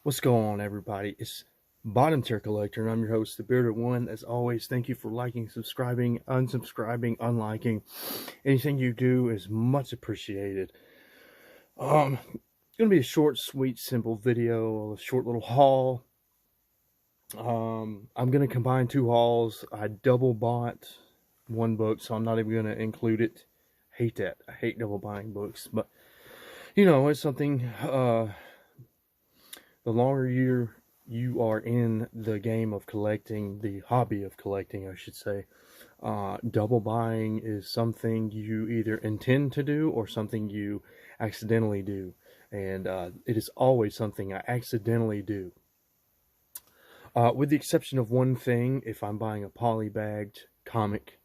What's going on, everybody? It's Bottom Tier Collector, and I'm your host, the Bearded One. As always, thank you for liking, subscribing, unsubscribing, unliking. Anything you do is much appreciated. It's gonna be a short, sweet, simple video, a short little haul. I'm gonna combine two hauls. I double bought one book, so I'm not even gonna include it. Hate that. I hate double buying books, but it's something. The longer you are in the game of collecting, the hobby of collecting, I should say, double buying is something you either intend to do or something you accidentally do, and it is always something I accidentally do. With the exception of one thing, if I'm buying a polybagged comic,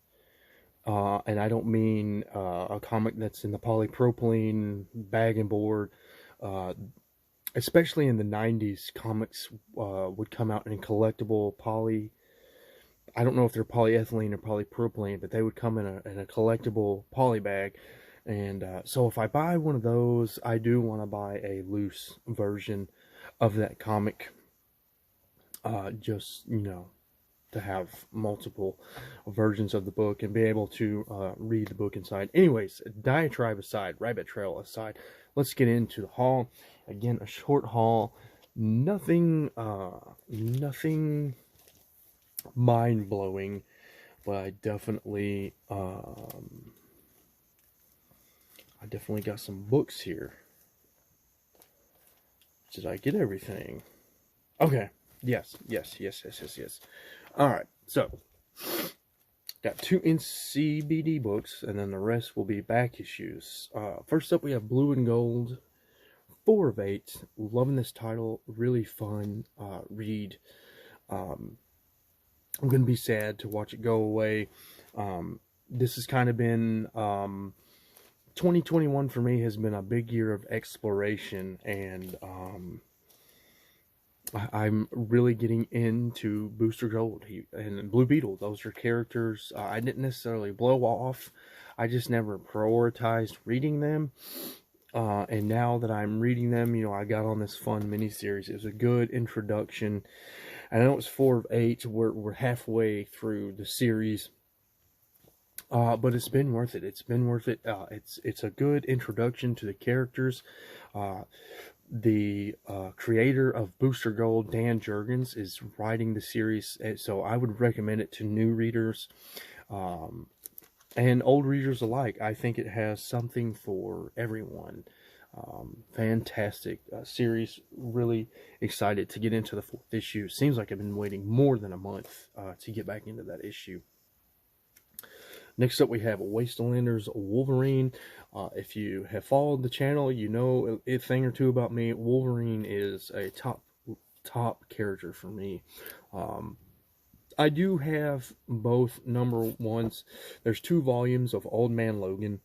and I don't mean a comic that's in the polypropylene bag and board. Especially in the 90s, comics would come out in collectible poly. I don't know if they're polyethylene or polypropylene, but they would come in a collectible poly bag. And so if I buy one of those, I do want to buy a loose version of that comic. Just, to have multiple versions of the book and be able to read the book inside. Anyways, diatribe aside, rabbit trail aside, let's get into the haul. Again, a short haul. Nothing mind-blowing, but I definitely got some books here. Did I get everything? Okay. Yes. Alright, so got 2-inch CBD books, and then the rest will be back issues. First up, we have Blue and Gold, 4 of 8. Loving this title, really fun read. I'm going to be sad to watch it go away. This has kind of been 2021 for me has been a big year of exploration, and I'm really getting into Booster Gold and Blue Beetle. Those are characters I didn't necessarily blow off. I just never prioritized reading them. And now that I'm reading them, I got on this fun miniseries. It was a good introduction. I know it's 4 of 8. We're halfway through the series. But it's been worth it. It's been worth it. It's a good introduction to the characters. The creator of Booster Gold, Dan Jurgens, is writing the series, so I would recommend it to new readers and old readers alike. I think it has something for everyone. Fantastic series. Really excited to get into the 4th issue. Seems like I've been waiting more than a month to get back into that issue. Next up, we have Wastelanders Wolverine. If you have followed the channel, you know a thing or two about me. Wolverine is a top character for me. I do have both #1s. There's 2 volumes of Old Man Logan.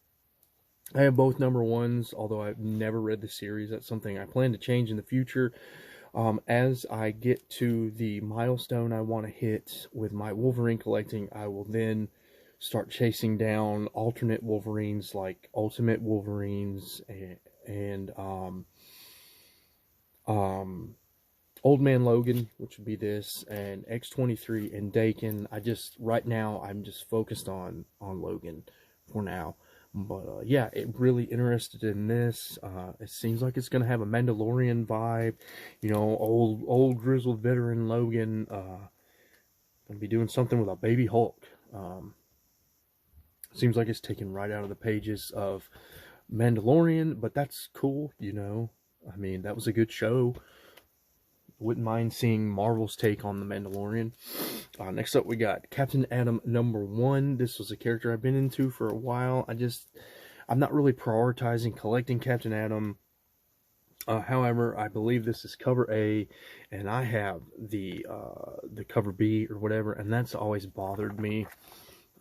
I have both #1s, although I've never read the series. That's something I plan to change in the future. As I get to the milestone I want to hit with my Wolverine collecting, I will then start chasing down alternate Wolverines like Ultimate Wolverines and Old Man Logan, which would be this, and X-23 and Dakin. Right now I'm just focused on Logan for now. But yeah, really interested in this. It seems like it's gonna have a Mandalorian vibe, old grizzled veteran Logan gonna be doing something with a baby Hulk. Seems like it's taken right out of the pages of Mandalorian, but that's cool, I mean, that was a good show. Wouldn't mind seeing Marvel's take on the Mandalorian. Next up, we got Captain Atom #1. This was a character I've been into for a while. I'm not really prioritizing collecting Captain Atom. However, I believe this is cover A, and I have the cover B or whatever, and that's always bothered me.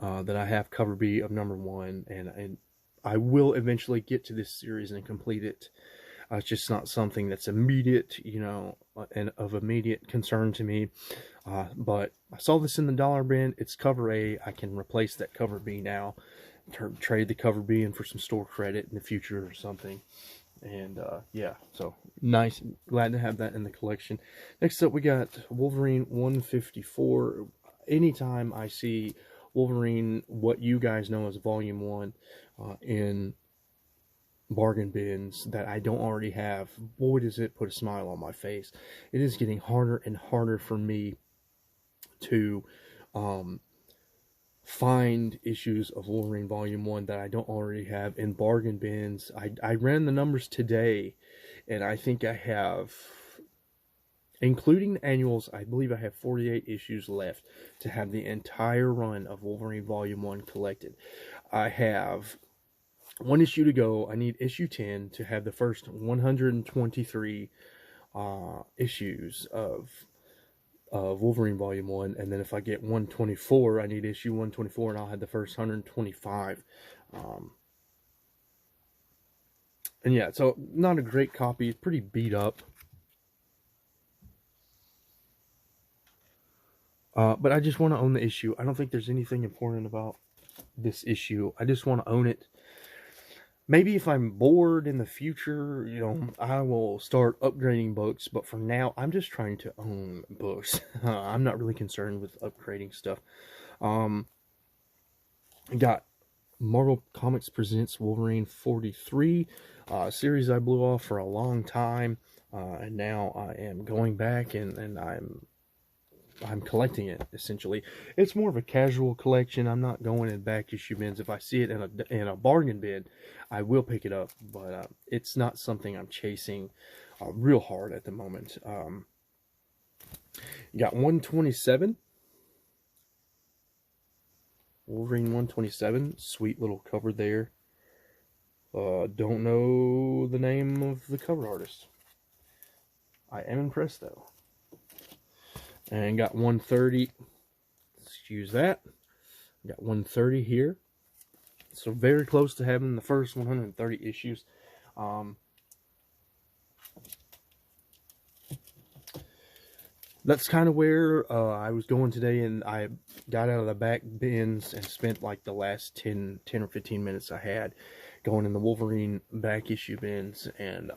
That I have cover B of #1, and I will eventually get to this series and complete it. It's just not something that's immediate, and of immediate concern to me. But I saw this in the dollar bin. It's cover A. I can replace that cover B now. Trade the cover B in for some store credit in the future or something. And yeah, so nice. Glad to have that in the collection. Next up, we got Wolverine 154. Anytime I see Wolverine, what you guys know as Volume 1, in bargain bins that I don't already have, boy, does it put a smile on my face. It is getting harder and harder for me to um, find issues of Wolverine Volume 1 that I don't already have in bargain bins. I ran the numbers today, and I think I have, including the annuals, I believe I have 48 issues left to have the entire run of Wolverine Volume 1 collected. I have one issue to go. I need issue 10 to have the first 123 issues of Wolverine Volume 1, and then if I get 124, I need issue 124, and I'll have the first 125. And yeah, so not a great copy. It's pretty beat up. But I just want to own the issue. I don't think there's anything important about this issue. I just want to own it. Maybe if I'm bored in the future, you know, I will start upgrading books. But for now, I'm just trying to own books. I'm not really concerned with upgrading stuff. Got Marvel Comics Presents Wolverine 43, series I blew off for a long time. And now I am going back and I'm collecting it, essentially. It's more of a casual collection. I'm not going in back issue bins. If I see it in a bargain bin, I will pick it up. But it's not something I'm chasing real hard at the moment. You got 127. Wolverine 127. Sweet little cover there. Don't know the name of the cover artist. I am impressed, though. And got 130. Excuse that. Got 130 here. So very close to having the first 130 issues. That's kind of where I was going today, and I got out of the back bins and spent like the last 10 or 15 minutes I had going in the Wolverine back issue bins, and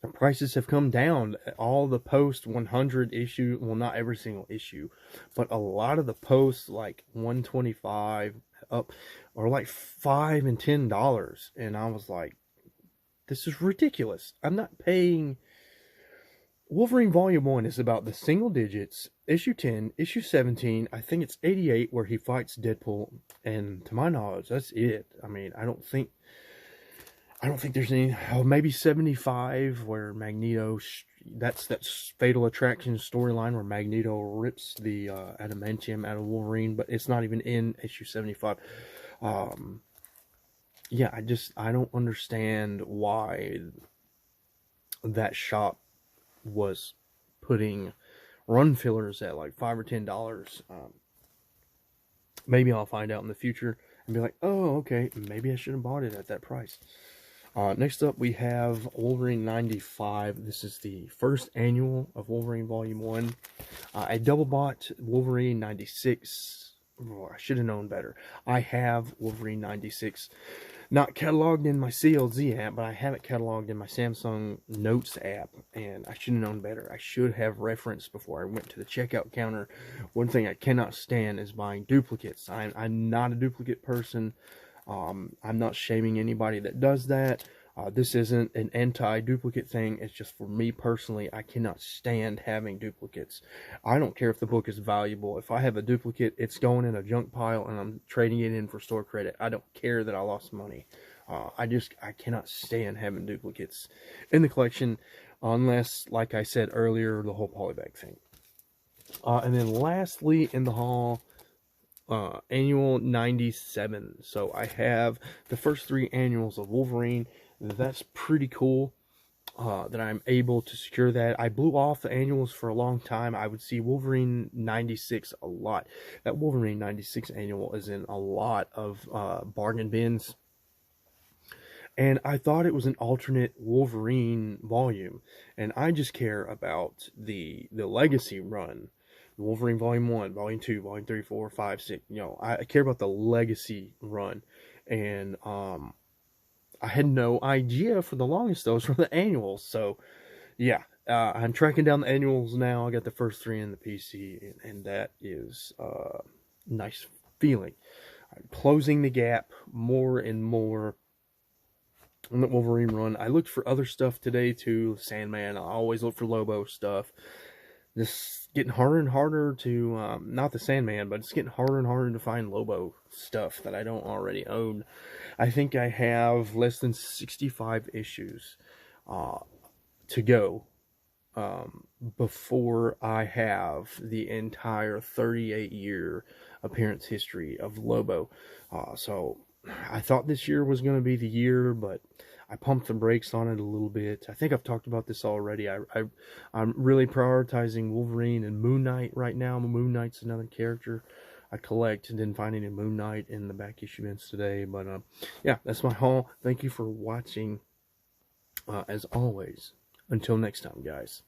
the prices have come down. All the post 100 issue, well, not every single issue, but a lot of the posts, like 125 up, are like $5 and $10. And I was like, this is ridiculous. I'm not paying. Wolverine Volume 1 is about the single digits. Issue 10, issue 17, I think it's 88 where he fights Deadpool. And to my knowledge, that's it. I mean, I don't think there's any. Oh, maybe 75 where Magneto. That's Fatal Attraction storyline where Magneto rips the adamantium out of Wolverine, but it's not even in issue 75. Yeah, I don't understand why that shop was putting run fillers at like $5 or $10. Maybe I'll find out in the future and be like, oh, okay, maybe I should have bought it at that price. Next up, we have Wolverine 95. This is the first annual of Wolverine Volume 1. I double bought Wolverine 96. Oh, I should have known better. I have Wolverine 96. Not cataloged in my CLZ app, but I have it cataloged in my Samsung Notes app, and I should have known better. I should have referenced before I went to the checkout counter. One thing I cannot stand is buying duplicates. I'm not a duplicate person. I'm not shaming anybody that does that. This isn't an anti-duplicate thing. It's just for me personally, I cannot stand having duplicates. I don't care if the book is valuable. If I have a duplicate, it's going in a junk pile and I'm trading it in for store credit. I don't care that I lost money. I cannot stand having duplicates in the collection unless, like I said earlier, the whole polybag thing. And then lastly in the haul, annual 97. So I have the first 3 annuals of Wolverine. That's pretty cool that I'm able to secure that. I blew off the annuals for a long time. I would see Wolverine 96 a lot. That Wolverine 96 annual is in a lot of bargain bins. And I thought it was an alternate Wolverine volume. And I just care about the legacy run. Wolverine Volume 1, Volume 2, Volume 3, 4, 5, 6. You know, I care about the legacy run. And I had no idea for the longest those were the annuals. So yeah, I'm tracking down the annuals now. I got the first 3 in the PC, and that is nice feeling. I'm closing the gap more and more on the Wolverine run. I looked for other stuff today too. Sandman. I always look for Lobo stuff. This getting harder and harder to not the Sandman, but it's getting harder and harder to find Lobo stuff that I don't already own. I think I have less than 65 issues to go before I have the entire 38-year appearance history of Lobo. So I thought this year was going to be the year, but I pumped the brakes on it a little bit. I think I've talked about this already. I'm really prioritizing Wolverine and Moon Knight right now. Moon Knight's another character I collect, and didn't find any Moon Knight in the back issue bins today. But yeah, that's my haul. Thank you for watching. As always, until next time, guys.